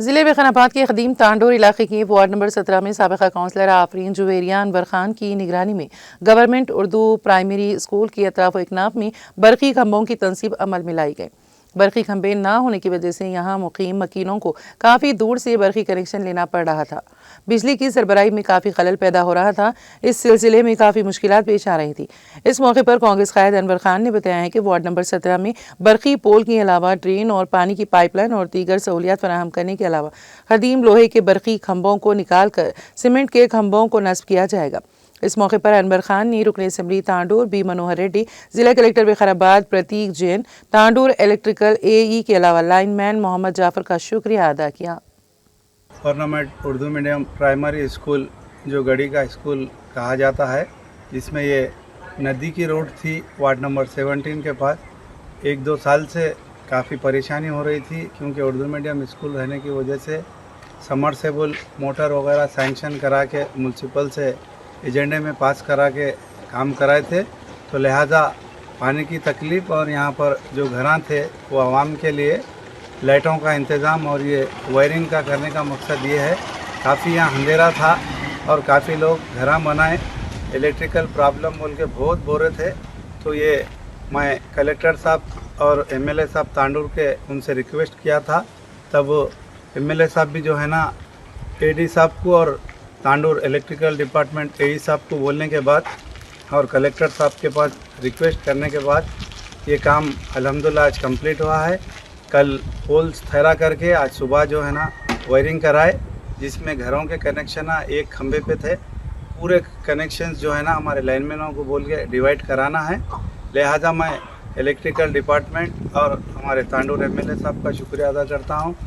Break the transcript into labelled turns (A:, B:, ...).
A: जिले में खनाबाद के कदीम तांडोर इलाके की वार्ड नंबर 17 में साबिका काउंसलर आफरीन जुवेरिया अनवर खान की निगरानी में गवर्नमेंट उर्दू प्राइमरी स्कूल की अतराफ इकनाफ में बरकी खंभों की तनसीब अमल में लाई गई। बरकी खंभे ना होने की वजह से यहाँ मुकीम मकीनों को काफ़ी दूर से बरकी कनेक्शन लेना पड़ रहा था। बिजली की सरबराही में काफ़ी खलल पैदा हो रहा था। इस सिलसिले में काफ़ी मुश्किलात पेश आ रही थी। इस मौके पर कांग्रेस कायद अनवर खान ने बताया है कि वार्ड नंबर 17 में बरकी पोल के अलावा ट्रेन और पानी की पाइपलाइन और दीगर सहूलियात फराहम करने के अलावा कदीम लोहे के बरकी खंभों को निकाल कर सीमेंट के खंभों को नस्ब किया जाएगा। इस मौके पर अनवर खान ने रुकन असम्बली तांडोर बी मनोहर रेड्डी, जिला कलेक्टर विकाराबाद प्रतीक जैन, तांडोर इलेक्ट्रिकल एई के अलावा लाइनमैन मोहम्मद जाफर का शुक्रिया अदा किया।
B: Government Urdu medium primary school जो गढ़ी का स्कूल कहा जाता है, जिसमें ये नदी की रोड थी वार्ड नंबर 17 के पास। 1-2 साल से काफ़ी परेशानी हो रही थी, क्योंकि उर्दू मीडियम स्कूल रहने की वजह से समरसेबल मोटर वगैरह सैंक्शन करा के म्यूनसिपल से एजेंडे में पास करा के काम कराए थे। तो लिहाजा पानी की तकलीफ़ और यहाँ पर जो घरां थे वो आवाम के लिए लाइटों का इंतज़ाम और ये वायरिंग का करने का मकसद ये है। काफ़ी यहाँ अंधेरा था और काफ़ी लोग घरां बनाए, इलेक्ट्रिकल प्रॉब्लम बोल के बहुत बोल रहे थे। तो ये मैं कलेक्टर साहब और एमएलए साहब तांडूर के उनसे रिक्वेस्ट किया था। तब एमएलए साहब भी जो है ना एडी साहब को और तांडूर इलेक्ट्रिकल डिपार्टमेंट एई साहब को बोलने के बाद और कलेक्टर साहब के पास रिक्वेस्ट करने के बाद ये काम अल्हम्दुलिल्लाह आज कंप्लीट हुआ है। कल पोल्स ठहरा करके आज सुबह जो है ना वायरिंग कराए, जिसमें घरों के कनेक्शन एक खंबे पे थे। पूरे कनेक्शंस जो है ना हमारे लाइनमैनों को बोल के डिवाइड कराना है। लिहाजा मैं इलेक्ट्रिकल डिपार्टमेंट और हमारे तांडूर एमएलए साहब का शुक्रिया अदा करता हूँ।